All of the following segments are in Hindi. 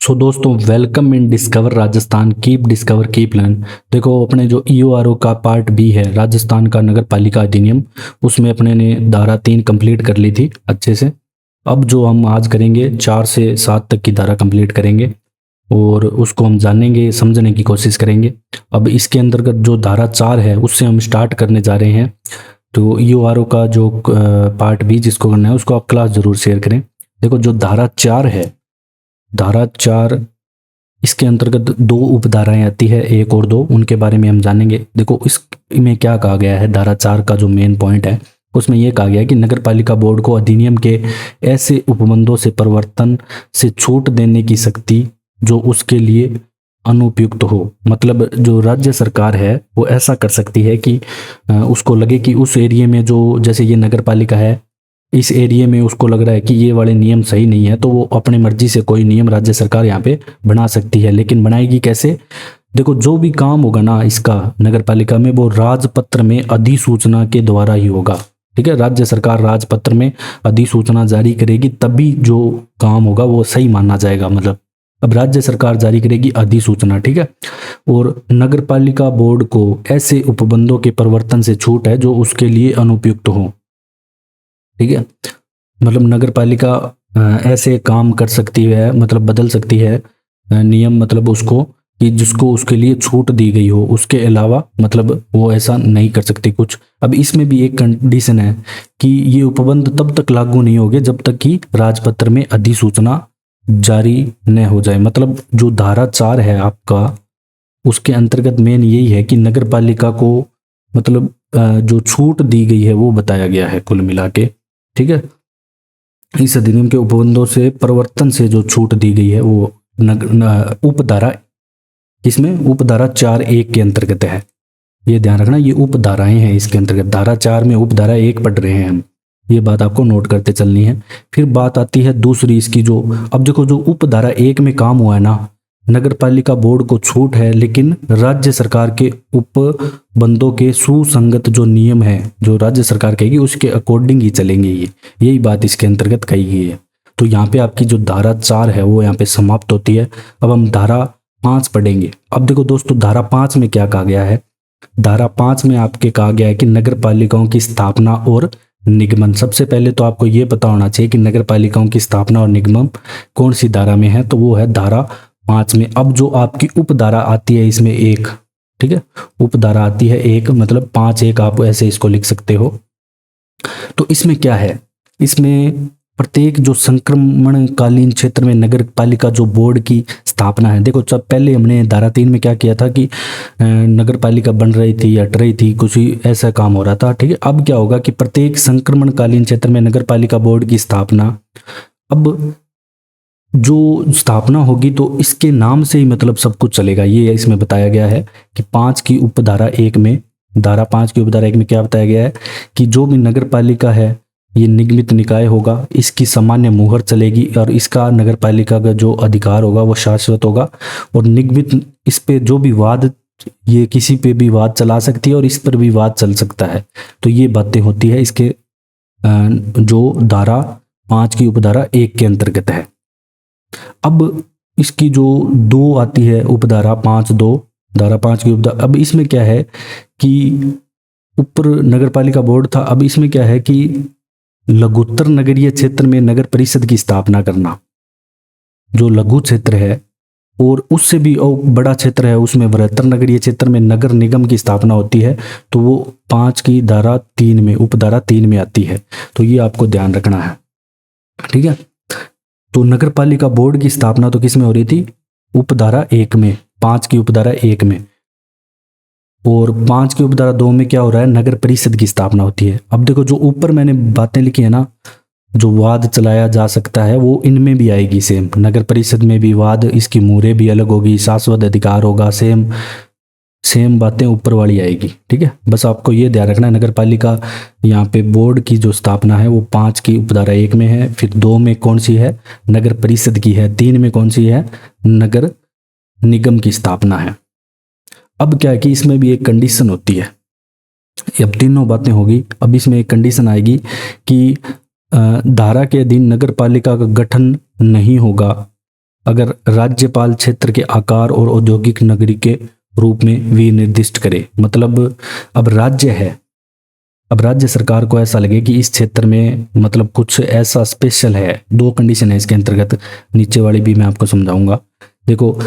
सो दोस्तों, welcome in discover Rajasthan, keep discover keep learn. देखो, अपने जो ईओआरओ का पार्ट बी है, राजस्थान का नगर पालिका अधिनियम, उसमें अपने ने धारा 3 कंप्लीट कर ली थी अच्छे से। अब जो हम आज करेंगे 4 से 7 तक की धारा कंप्लीट करेंगे और उसको हम जानेंगे, समझने की कोशिश करेंगे। अब इसके अंतर्गत जो धारा 4 है उससे हम स्टार्ट करने जा रहे हैं। तो ईओआरओ का जो पार्ट बी जिसको करना है उसको आप क्लास जरूर शेयर करें। देखो, जो धारा 4 है, धारा 4, इसके अंतर्गत 2 उपधाराएं आती है, 1 और 2, उनके बारे में हम जानेंगे। देखो, इसमें क्या कहा गया है, धारा 4 का जो मेन पॉइंट है उसमें यह कहा गया है कि नगर पालिका बोर्ड को अधिनियम के ऐसे उपबंधों से परिवर्तन से छूट देने की शक्ति जो उसके लिए अनुपयुक्त हो। मतलब जो राज्य सरकार है वो ऐसा कर सकती है कि उसको लगे कि उस एरिया में, जो जैसे ये नगर पालिका है, इस एरिया में उसको लग रहा है कि ये वाले नियम सही नहीं है, तो वो अपनी मर्जी से कोई नियम राज्य सरकार यहाँ पे बना सकती है। लेकिन बनाएगी कैसे? देखो, जो भी काम होगा ना इसका नगर पालिका में, वो राजपत्र में अधिसूचना के द्वारा ही होगा। ठीक है, राज्य सरकार राजपत्र में अधिसूचना जारी करेगी, तभी जो काम होगा वो सही माना जाएगा। मतलब अब राज्य सरकार जारी करेगी अधिसूचना, ठीक है। और नगर पालिका बोर्ड को ऐसे उपबंधों के परिवर्तन से छूट है जो उसके लिए अनुपयुक्त हो। ठीक है, मतलब नगर पालिका ऐसे काम कर सकती है, मतलब बदल सकती है नियम, मतलब उसको कि जिसको उसके लिए छूट दी गई हो, उसके अलावा मतलब वो ऐसा नहीं कर सकती कुछ। अब इसमें भी एक कंडीशन है कि ये उपबंध तब तक लागू नहीं होंगे जब तक कि राजपत्र में अधिसूचना जारी न हो जाए। मतलब जो धारा 4 है आपका, उसके अंतर्गत मेन यही है कि नगर पालिका को मतलब जो छूट दी गई है वो बताया गया है कुल मिला के। ठीक है, इस अधिनियम के उपबंधों से परिवर्तन से जो छूट दी गई है वो उपधारा, इसमें उपधारा 4(1) के अंतर्गत है। ये ध्यान रखना, ये उपधाराएं हैं इसके अंतर्गत। धारा 4 में उपधारा 1 पढ़ रहे हैं हम, ये बात आपको नोट करते चलनी है। फिर बात आती है दूसरी इसकी, जो अब देखो, जो उपधारा 1 में काम हुआ है ना, नगर पालिका बोर्ड को छूट है, लेकिन राज्य सरकार के उपबंधों के सुसंगत जो नियम है, जो राज्य सरकार कहेगी उसके अकॉर्डिंग ही चलेंगे। यही बात इसके अंतर्गत कही गई है। तो यहाँ पे आपकी जो धारा 4 है वो यहाँ पे समाप्त होती है। अब हम धारा 5 पढ़ेंगे। अब देखो दोस्तों, धारा 5 में क्या कहा गया है? धारा 5 में आपके कहा गया है कि नगर पालिकाओं की स्थापना और निगमन। सबसे पहले तो आपको ये पता होना चाहिए कि नगर पालिकाओं की स्थापना और निगमन कौन सी धारा में है, तो वो है धारा 5 में। अब जो आपकी उपधारा आती है इसमें 1, ठीक है, उपधारा आती है 1, मतलब 5(1) आप ऐसे इसको लिख सकते हो। तो इसमें क्या है? इसमें प्रत्येक जो संक्रमणकालीन क्षेत्र में नगर पालिका जो बोर्ड की स्थापना है। देखो, जब पहले हमने धारा 3 में क्या किया था कि नगर पालिका बन रही थी, हट रही थी, कुछ ही ऐसा काम हो रहा था। ठीक है, अब क्या होगा कि प्रत्येक संक्रमणकालीन क्षेत्र में नगर पालिका बोर्ड की स्थापना, अब जो स्थापना होगी तो इसके नाम से ही मतलब सब कुछ चलेगा। ये इसमें बताया गया है कि 5 की उपधारा 1 में, धारा 5 की उपधारा 1 में क्या बताया गया है कि जो भी नगर पालिका है ये निगमित निकाय होगा, इसकी सामान्य मुहर चलेगी और इसका नगर पालिका का जो अधिकार होगा वो शाश्वत होगा। और निगमित, इस पे जो भी वाद, ये किसी पे भी वाद चला सकती है और इस पर भी वाद चल सकता है। तो ये बातें होती है इसके जो धारा 5 की उपधारा 1 के अंतर्गत है। अब इसकी जो 2 आती है उपधारा 5(2), धारा 5 की उपधारा, अब इसमें क्या है कि ऊपर नगर पालिका बोर्ड था, अब इसमें क्या है कि लघुत्तर नगरीय क्षेत्र में नगर परिषद की स्थापना करना। जो लघु क्षेत्र है और उससे भी बड़ा क्षेत्र है, उसमें बृहत्तर नगरीय क्षेत्र में नगर निगम की स्थापना होती है, तो वो 5 की धारा 3 में, उपधारा 3 में आती है। तो ये आपको ध्यान रखना है, ठीक है। तो नगर पालिका बोर्ड की स्थापना तो किस में हो रही थी? उपधारा 1 में, 5 की उपधारा 1 में। और 5 की उपधारा 2 में क्या हो रहा है? नगर परिषद की स्थापना होती है। अब देखो, जो ऊपर मैंने बातें लिखी है ना, जो वाद चलाया जा सकता है वो इनमें भी आएगी सेम। नगर परिषद में भी वाद, इसकी मुहरें भी अलग होगी, शाश्वत अधिकार होगा, सेम बातें ऊपर वाली आएगी। ठीक है, बस आपको ये ध्यान रखना है। नगर पालिका यहाँ पे बोर्ड की जो स्थापना है वो 5 की उपधारा 1 में है, फिर 2 में कौन सी है? नगर परिषद की है, 3 में कौन सी है? नगर निगम की स्थापना है। अब क्या है कि इसमें भी एक कंडीशन होती है। अब तीनों बातें होगी, अब इसमें एक कंडीशन आएगी कि धारा के अधीन नगर पालिका का गठन नहीं होगा अगर राज्यपाल क्षेत्र के आकार और औद्योगिक नगरी के रूप में विनिर्दिष्ट करे। मतलब अब राज्य है, अब राज्य सरकार को ऐसा लगे कि इस क्षेत्र में मतलब कुछ ऐसा स्पेशल है। दो कंडीशन है इसके अंतर्गत, नीचे वाली भी मैं आपको समझाऊंगा। देखो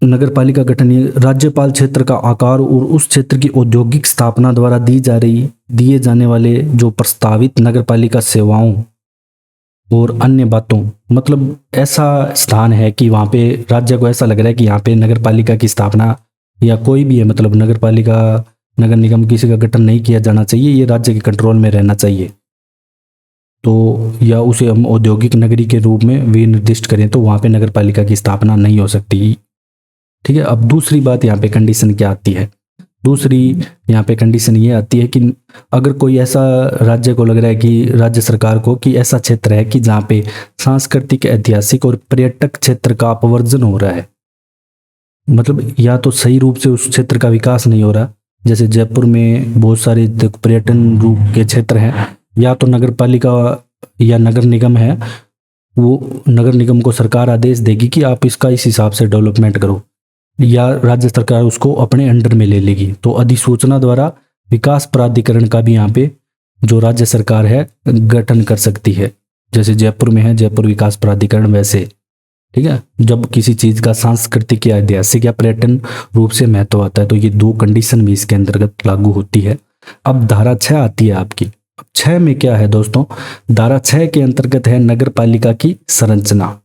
नगर पालिका गठन, ये राज्यपाल क्षेत्र का आकार और उस क्षेत्र की औद्योगिक स्थापना द्वारा दिए जाने वाले जो प्रस्तावित नगर पालिका सेवाओं और अन्य बातों, मतलब ऐसा स्थान है कि वहाँ पे राज्य को ऐसा लग रहा है कि यहाँ पे नगर पालिका की स्थापना या कोई भी है, मतलब नगर पालिका नगर निगम किसी का गठन नहीं किया जाना चाहिए, ये राज्य के कंट्रोल में रहना चाहिए। तो या उसे हम औद्योगिक नगरी के रूप में विनिर्दिष्ट करें तो वहाँ पे नगर पालिका की स्थापना नहीं हो सकती। ठीक है। अब दूसरी बात यहाँ पे कंडीशन क्या आती है, दूसरी यहाँ पे कंडीशन ये आती है कि अगर कोई ऐसा राज्य को लग रहा है कि राज्य सरकार को कि ऐसा क्षेत्र है कि जहाँ पे सांस्कृतिक, ऐतिहासिक और पर्यटक क्षेत्र का अपवर्जन हो रहा है, मतलब या तो सही रूप से उस क्षेत्र का विकास नहीं हो रहा, जैसे जयपुर में बहुत सारे पर्यटन रूप के क्षेत्र हैं, या तो नगर पालिका या नगर निगम है, वो नगर निगम को सरकार आदेश देगी कि आप इसका इस हिसाब से डेवलपमेंट करो, या राज्य सरकार उसको अपने अंडर में ले लेगी। तो अधिसूचना द्वारा विकास प्राधिकरण का भी यहाँ पे जो राज्य सरकार है गठन कर सकती है, जैसे जयपुर में है जयपुर विकास प्राधिकरण वैसे। ठीक है। जब किसी चीज का सांस्कृतिक या ऐतिहासिक या पर्यटन रूप से महत्व आता है तो ये दो कंडीशन भी इसके अंतर्गत लागू होती है। अब धारा 6 आती है आपकी। अब 6 में क्या है दोस्तों, धारा 6 के अंतर्गत है नगर पालिका की संरचना।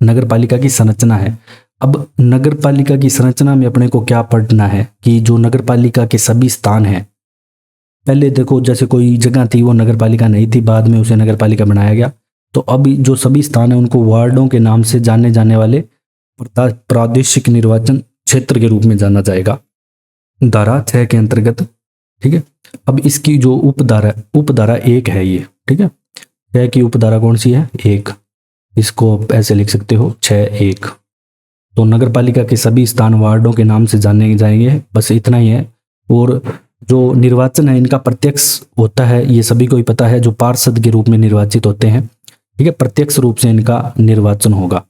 नगर पालिका की संरचना है। अब नगर पालिका की संरचना में अपने को क्या पढ़ना है कि जो नगर पालिका के सभी स्थान हैं, पहले देखो जैसे कोई जगह थी वो नगर पालिका नहीं थी, बाद में उसे नगर पालिका बनाया गया, तो अब जो सभी स्थान है उनको वार्डों के नाम से जाने जाने वाले प्रादेशिक निर्वाचन क्षेत्र के रूप में जाना जाएगा, धारा 6 के अंतर्गत। ठीक है। अब इसकी जो उपधारा 1 है ये, ठीक है, 6 की उपधारा कौन सी है, 1, इसको आप ऐसे लिख सकते हो 6(1). तो नगर पालिका के सभी स्थान वार्डों के नाम से जाने जाएंगे, बस इतना ही है। और जो निर्वाचन है इनका प्रत्यक्ष होता है, ये सभी को ही पता है, जो पार्षद के रूप में निर्वाचित होते हैं। ठीक है, प्रत्यक्ष रूप से इनका निर्वाचन होगा।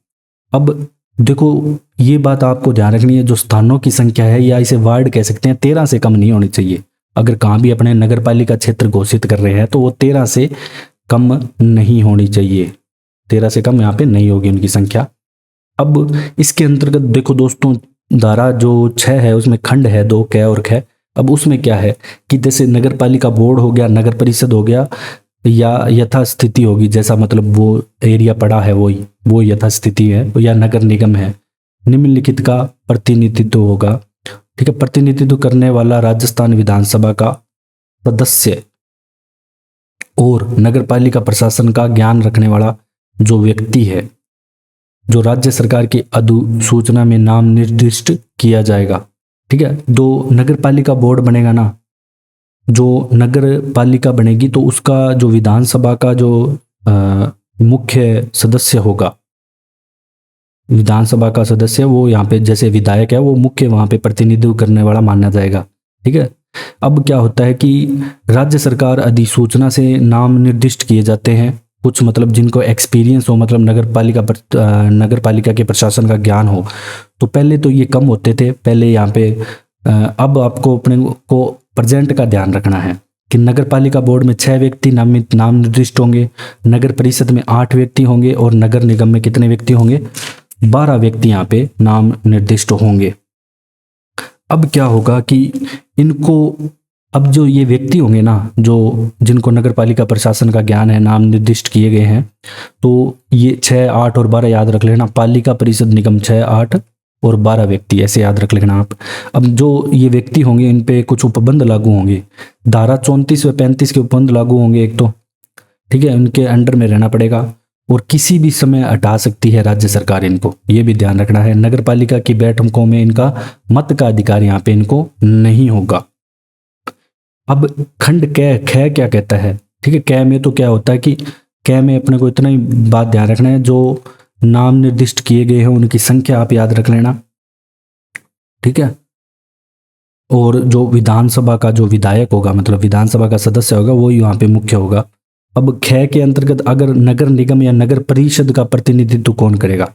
अब देखो ये बात आपको ध्यान रखनी है, जो स्थानों की संख्या है या इसे वार्ड कह सकते हैं, 13 से कम नहीं होनी चाहिए। अगर कहाँ भी अपने नगर पालिका क्षेत्र घोषित कर रहे हैं तो वो 13 से कम नहीं होनी चाहिए, 13 से कम यहाँ पे नहीं होगी उनकी संख्या। अब इसके अंतर्गत देखो दोस्तों, धारा जो 6 है उसमें खंड है 2 क और ख। अब उसमें क्या है कि जैसे नगर पालिका बोर्ड हो गया, नगर परिषद हो गया, या यथास्थिति होगी, जैसा मतलब वो एरिया पड़ा है वो यथास्थिति है, या नगर निगम है, निम्नलिखित का प्रतिनिधित्व होगा। ठीक है। प्रतिनिधित्व करने वाला राजस्थान विधानसभा का सदस्य और नगर पालिका प्रशासन का ज्ञान रखने वाला जो व्यक्ति है, जो राज्य सरकार की अधिसूचना में नाम निर्दिष्ट किया जाएगा। ठीक है। दो नगर पालिका बोर्ड बनेगा ना, जो नगर पालिका बनेगी तो उसका जो विधानसभा का जो मुख्य सदस्य होगा, विधानसभा का सदस्य, वो यहाँ पे जैसे विधायक है वो मुख्य वहाँ पे प्रतिनिधित्व करने वाला माना जाएगा। ठीक है। अब क्या होता है कि राज्य सरकार अधिसूचना से नाम निर्दिष्ट किए जाते हैं कुछ, मतलब जिनको एक्सपीरियंस हो, मतलब नगर पालिका के प्रशासन का ज्ञान हो। तो पहले तो ये कम होते थे पहले यहाँ पे। अब आपको अपने को प्रेजेंट का ध्यान रखना है कि नगर पालिका बोर्ड में 6 व्यक्ति नाम निर्दिष्ट होंगे, नगर परिषद में 8 व्यक्ति होंगे और नगर निगम में कितने व्यक्ति होंगे, 12 व्यक्ति यहाँ पे नाम निर्दिष्ट होंगे। अब क्या होगा कि इनको, अब जो ये व्यक्ति होंगे ना, जो जिनको नगर पालिका प्रशासन का ज्ञान है, नाम निर्दिष्ट किए गए हैं, तो ये 6, 8 और 12 याद रख लेना। पालिका परिषद निगम 6, 8 और 12 व्यक्ति, ऐसे याद रख लेना आप। अब जो ये व्यक्ति होंगे इन पे कुछ उपबंध लागू होंगे, धारा 34 व 35 के उपबंध लागू होंगे एक तो। ठीक है। उनके अंडर में रहना पड़ेगा और किसी भी समय हटा सकती है राज्य सरकार इनको, ये भी ध्यान रखना है। नगर पालिका की बैठकों में इनका मत का अधिकार यहाँ पे इनको नहीं होगा। अब खंड ख क्या कहता है, ठीक है। क में तो क्या होता है कि क में अपने को इतना ही बात ध्यान रखना है, जो नाम निर्दिष्ट किए गए हैं उनकी संख्या आप याद रख लेना। ठीक है। और जो विधानसभा का जो विधायक होगा, मतलब विधानसभा का सदस्य होगा, वो यहाँ पे मुख्य होगा। अब ख के अंतर्गत अगर नगर निगम या नगर परिषद का प्रतिनिधित्व कौन करेगा,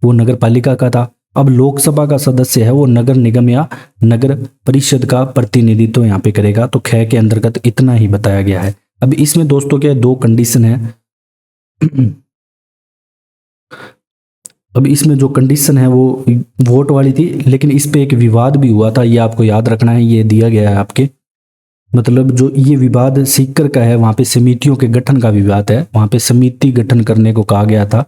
वो नगर पालिका का था। अब लोकसभा का सदस्य है वो नगर निगम या नगर परिषद का प्रतिनिधित्व यहाँ पे करेगा। तो ख के अंतर्गत इतना ही बताया गया है। अब इसमें दोस्तों क्या दो कंडीशन है। अब इसमें जो कंडीशन है वो वोट वाली थी, लेकिन इस पे एक विवाद भी हुआ था, ये आपको याद रखना है, ये दिया गया है आपके। मतलब जो ये विवाद सीकर का है, वहां पे समितियों के गठन का विवाद है, वहां पे समिति गठन करने को कहा गया था।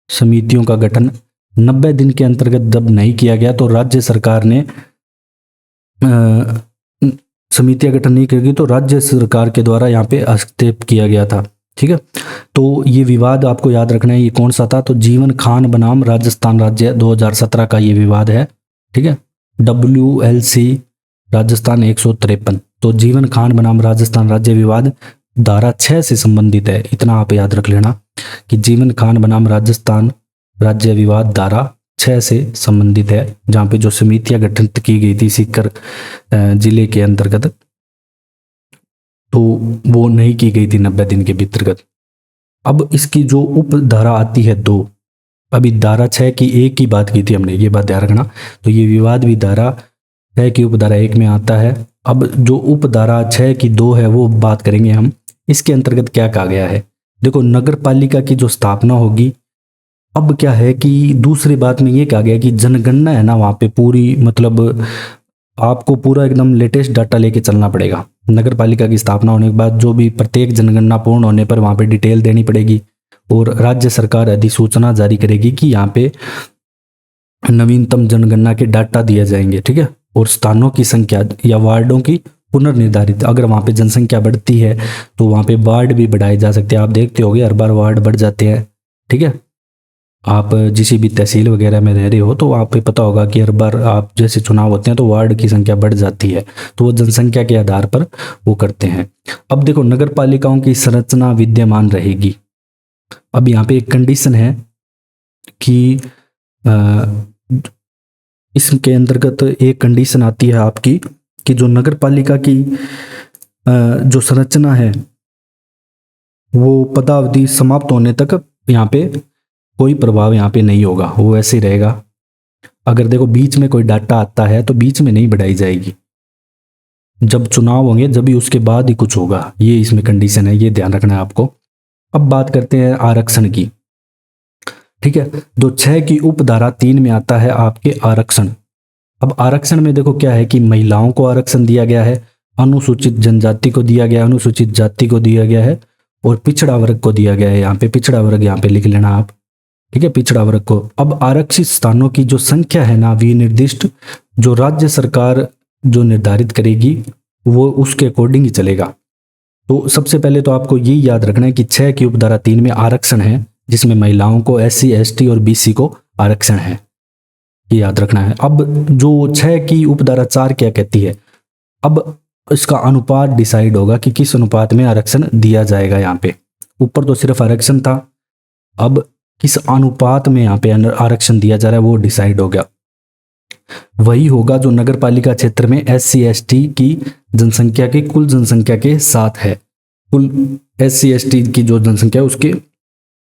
समितियों का गठन 90 दिन के अंतर्गत जब नहीं किया गया तो राज्य सरकार ने समितियां गठन नहीं करेगी तो राज्य सरकार के द्वारा यहाँ पे हस्तक्षेप किया गया था। ठीक है, तो ये विवाद आपको याद रखना है, ये कौन सा था, तो जीवन खान बनाम राजस्थान राज्य 2017 का ये विवाद है। ठीक है, WLC राजस्थान 153। तो जीवन खान बनाम राजस्थान राज्य विवाद धारा 6 से संबंधित है, इतना आप याद रख लेना कि जीवन खान बनाम राजस्थान राज्य विवाद धारा 6 से संबंधित है, जहाँ पे जो समितियां गठित की गई थी सीकर जिले के अंतर्गत, तो वो नहीं की गई थी 90 दिन के अंतर्गत। अब इसकी जो उप धारा आती है 2, अभी धारा 6 की 1 की बात की थी हमने, ये बात ध्यान रखना। तो ये विवाद भी धारा 6 की उपधारा 1 में आता है। अब जो उपधारा 6 की 2 है वो बात करेंगे हम। इसके अंतर्गत क्या कहा गया है, देखो नगर पालिका की जो स्थापना होगी, अब क्या है कि दूसरी बात में ये कहा गया कि जनगणना है ना, वहाँ पे पूरी मतलब आपको पूरा एकदम लेटेस्ट डाटा लेके चलना पड़ेगा। नगर पालिका की स्थापना होने के बाद जो भी प्रत्येक जनगणना पूर्ण होने पर वहाँ पे डिटेल देनी पड़ेगी, और राज्य सरकार अधिसूचना जारी करेगी कि यहाँ पे नवीनतम जनगणना के डाटा दिए जाएंगे। ठीक है, और स्थानों की संख्या या वार्डों की पुनर्निर्धारित, अगर वहाँ पे जनसंख्या बढ़ती है तो वहाँ पे वार्ड भी बढ़ाए जा सकते हैं। आप देखते होंगे हर बार वार्ड बढ़ जाते हैं। ठीक है, आप जिस भी तहसील वगैरह में रह रहे हो तो आप पे पता होगा कि हर बार आप जैसे चुनाव होते हैं तो वार्ड की संख्या बढ़ जाती है, तो वो जनसंख्या के आधार पर वो करते हैं। अब देखो नगर पालिकाओं की संरचना विद्यमान रहेगी। अब यहाँ पे एक कंडीशन है कि इसके अंतर्गत एक कंडीशन आती है आपकी कि जो नगर पालिका की जो संरचना है वो पदावधि समाप्त होने तक यहाँ पे कोई प्रभाव यहाँ पे नहीं होगा, वो वैसे ही रहेगा। अगर देखो बीच में कोई डाटा आता है तो बीच में नहीं बढ़ाई जाएगी, जब चुनाव होंगे जब भी उसके बाद ही कुछ होगा, ये इसमें कंडीशन है, ये ध्यान रखना है आपको। अब बात करते हैं आरक्षण की। ठीक है, जो 6 की उपधारा 3 में आता है आपके आरक्षण। अब आरक्षण में देखो क्या है कि महिलाओं को आरक्षण दिया गया है, अनुसूचित जनजाति को दिया गया है, अनुसूचित जाति को दिया गया है, और पिछड़ा वर्ग को दिया गया है। यहाँ पे पिछड़ा वर्ग यहाँ पे लिख लेना आप। ठीक है, पिछड़ा वर्ग को। अब आरक्षित स्थानों की जो संख्या है ना, विनिर्दिष्ट जो राज्य सरकार जो निर्धारित करेगी वो उसके अकॉर्डिंग ही चलेगा। तो सबसे पहले तो आपको ये याद रखना है कि 6 की उपधारा 3 में आरक्षण है, जिसमें महिलाओं को, SC ST और BC को आरक्षण है, ये याद रखना है। अब जो 6 की उपधारा 4 क्या कहती है, अब इसका अनुपात डिसाइड होगा कि किस अनुपात में आरक्षण दिया जाएगा। यहाँ पे ऊपर तो सिर्फ आरक्षण था, अब किस अनुपात में यहाँ पे आरक्षण दिया जा रहा है वो डिसाइड हो गया। वही होगा जो नगर पालिका क्षेत्र में SC ST की जनसंख्या की कुल जनसंख्या के साथ है। कुल SC ST की जो जनसंख्या है उसके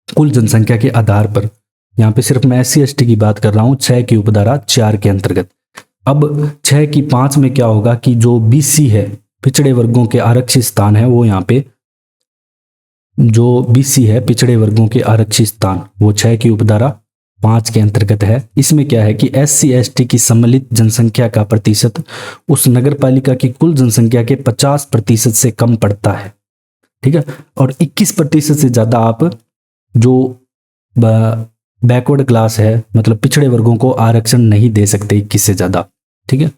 कुल जनसंख्या के आधार पर, यहाँ पे सिर्फ मैं SC ST की बात कर रहा हूँ 6 की उपधारा 4 के अंतर्गत। अब 6 की 5 में क्या होगा कि जो BC है, पिछड़े वर्गों के आरक्षित स्थान है, वो यहाँ पे जो BC है पिछड़े वर्गों के आरक्षित स्थान, वो 6 की उपधारा 5 के अंतर्गत है। इसमें क्या है कि SC ST की सम्मिलित जनसंख्या का प्रतिशत उस नगर पालिका की कुल जनसंख्या के 50% से कम पड़ता है। ठीक है, और 21% से ज्यादा आप जो बैकवर्ड क्लास है, मतलब पिछड़े वर्गों को आरक्षण नहीं दे सकते 21 से ज्यादा। ठीक है,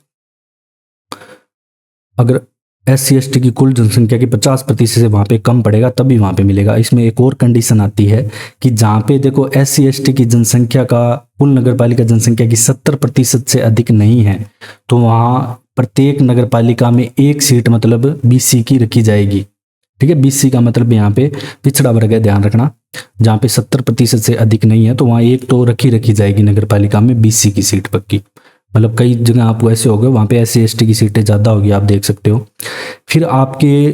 अगर SC ST की कुल जनसंख्या के 50% से वहां पे कम पड़ेगा तभी वहां पे मिलेगा। इसमें एक और कंडीशन आती है कि जहां पे देखो SC ST की जनसंख्या का कुल नगर पालिका जनसंख्या की 70% से अधिक नहीं है, तो वहां प्रत्येक नगर पालिका में एक सीट मतलब BC की रखी जाएगी। ठीक है, BC का मतलब यहाँ पे पिछड़ा वर्ग है, ध्यान रखना। जहाँ पे 70% से अधिक नहीं है तो वहाँ एक तो रखी जाएगी नगर पालिका में BC की सीट पक्की। मतलब कई जगह आपको ऐसे हो गए वहाँ पे SC ST की सीटें ज़्यादा होगी, आप देख सकते हो। फिर आपके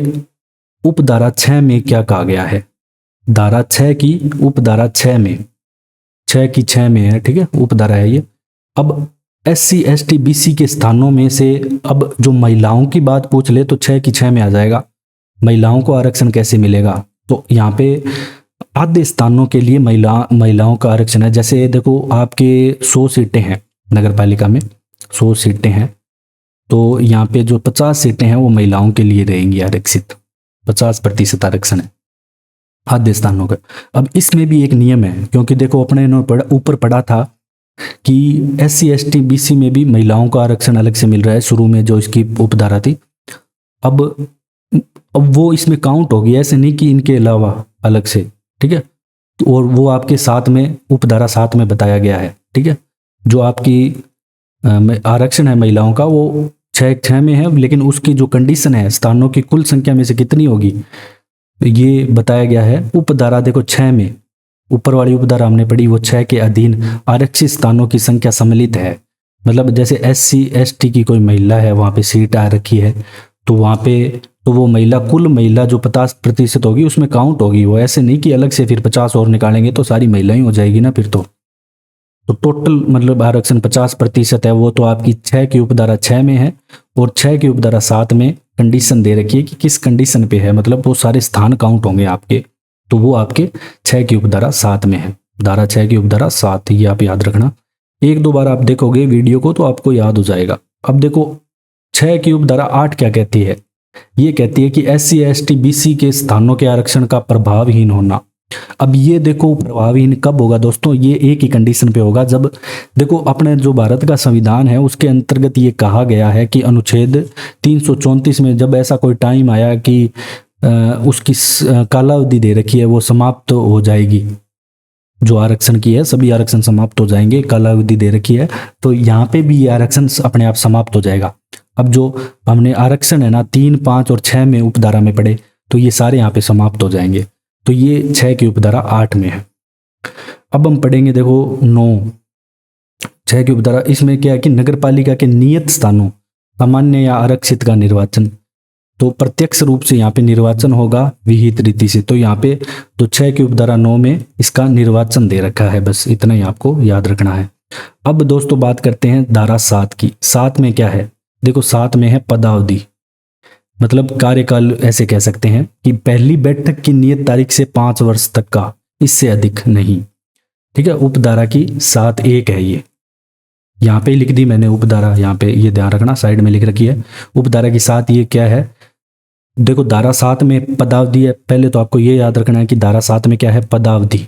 उपधारा 6 में क्या कहा गया है। धारा 6 की उपधारा 6 में 6 की 6 में है, ठीक है, उपधारा है ये। अब SC ST BC के स्थानों में से अब जो महिलाओं की बात पूछ ले तो 6 की 6 में आ जाएगा। महिलाओं को आरक्षण कैसे मिलेगा, तो यहाँ पे आधे स्थानों के लिए महिलाओं का आरक्षण है। जैसे देखो आपके 100 सीटें हैं नगर पालिका में, 100 सीटें हैं, तो यहाँ पे जो 50 सीटें हैं वो महिलाओं के लिए रहेंगी आरक्षित, 50% आरक्षण है आधे स्थानों का। अब इसमें भी एक नियम है, क्योंकि देखो अपने ऊपर पढ़ा था कि SC ST BC में भी महिलाओं का आरक्षण अलग से मिल रहा है, शुरू में जो इसकी उपधारा थी। अब वो इसमें काउंट होगी, ऐसे नहीं कि इनके अलावा अलग से, ठीक है। और वो आपके साथ में उपधारा 7 में बताया गया है, ठीक है। जो आपकी आरक्षण है महिलाओं का वो 6 में है, लेकिन उसकी जो कंडीशन है स्थानों की कुल संख्या में से कितनी होगी ये बताया गया है उपधारा देखो 6 में। ऊपर वाली उपधारा हमने पढ़ी वो 6 के अधीन आरक्षित स्थानों की संख्या सम्मिलित है। मतलब जैसे SC ST की कोई महिला है, वहाँ पे सीट आ रखी है, तो वहाँ पे तो वो महिला कुल महिला जो 50% होगी उसमें काउंट होगी वो, ऐसे नहीं कि अलग से फिर 50 और निकालेंगे तो सारी महिलाएं हो जाएगी ना फिर तो टोटल मतलब आरक्षण 50% है। वो तो आपकी 6 की उपधारा 6 में है, और 6 की उपधारा 7 में कंडीशन दे रखी है कि किस कंडीशन पे है, मतलब वो सारे स्थान काउंट होंगे आपके, तो वो आपके 6 की उपधारा 7 में है। धारा 6 की उपधारा 7, ये आप याद रखना। एक दो बार आप देखोगे वीडियो को तो आपको याद हो जाएगा। अब देखो 6 की उपधारा 8 क्या कहती है, ये कहती है कि SC ST BC के स्थानों के आरक्षण का प्रभावहीन होना। अब ये देखो प्रभावहीन कब होगा दोस्तों, ये एक ही कंडीशन पे होगा, जब देखो अपने जो भारत का संविधान है उसके अंतर्गत ये कहा गया है कि अनुच्छेद 334 में जब ऐसा कोई टाइम आया कि उसकी कालावधि दे रखी है वो समाप्त हो जाएगी, जो आरक्षण की है सभी आरक्षण समाप्त हो जाएंगे, कालावधि दे रखी है, तो यहाँ पे भी ये आरक्षण अपने आप समाप्त हो जाएगा। अब जो हमने आरक्षण है ना 3, 5 और 6 में उपधारा में पढ़े, तो ये सारे यहाँ पे समाप्त हो जाएंगे। तो ये 6 की उपधारा 8 में है। अब हम पढ़ेंगे देखो 9, 6 की उपधारा, इसमें क्या है कि नगर पालिका के नियत स्थानों सामान्य या आरक्षित का निर्वाचन, तो प्रत्यक्ष रूप से यहाँ पे निर्वाचन होगा विहित रीति से, तो यहाँ पे तो 6 की उपधारा 9 में इसका निर्वाचन दे रखा है, बस इतना ही आपको याद रखना है। अब दोस्तों बात करते हैं धारा 7 की। 7 में क्या है, देखो 7 में है पदावधि, मतलब कार्यकाल ऐसे कह सकते हैं कि पहली बैठक की नियत तारीख से 5 वर्ष तक का, इससे अधिक नहीं, ठीक है। उपधारा की 7(1) है ये, यहाँ पे लिख दी मैंने उपधारा, यहाँ पे ये ध्यान रखना साइड में लिख रखी है उपधारा की 7। ये क्या है, देखो धारा 7 में पदावधि है, पहले तो आपको ये याद रखना है कि धारा 7 में क्या है पदावधि।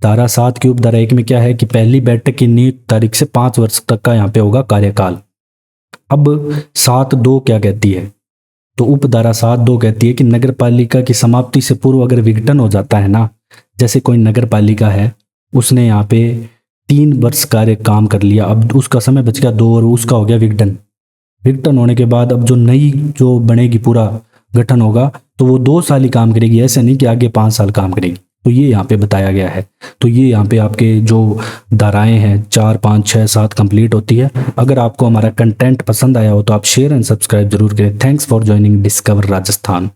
धारा 7 की उपधारा 1 में क्या है कि पहली बैठक की नियत तारीख से 5 वर्ष तक का यहाँ पे होगा कार्यकाल। अब 7(2) क्या कहती है, तो उपधारा 7(2) कहती है कि नगर पालिका की समाप्ति से पूर्व अगर विघटन हो जाता है ना, जैसे कोई नगर पालिका है उसने यहाँ पे 3 वर्ष कार्य काम कर लिया, अब उसका समय बच गया 2 और उसका हो गया विघटन। विघटन होने के बाद अब जो नई जो बनेगी पूरा गठन होगा तो वो 2 साल ही काम करेगी, ऐसे नहीं कि आगे 5 साल काम करेगी। तो ये यहाँ पे बताया गया है। तो ये यहाँ पे आपके जो धाराएं हैं 4, 5, 6, 7 कंप्लीट होती है। अगर आपको हमारा कंटेंट पसंद आया हो तो आप शेयर एंड सब्सक्राइब जरूर करें। Thanks for joining discover Rajasthan.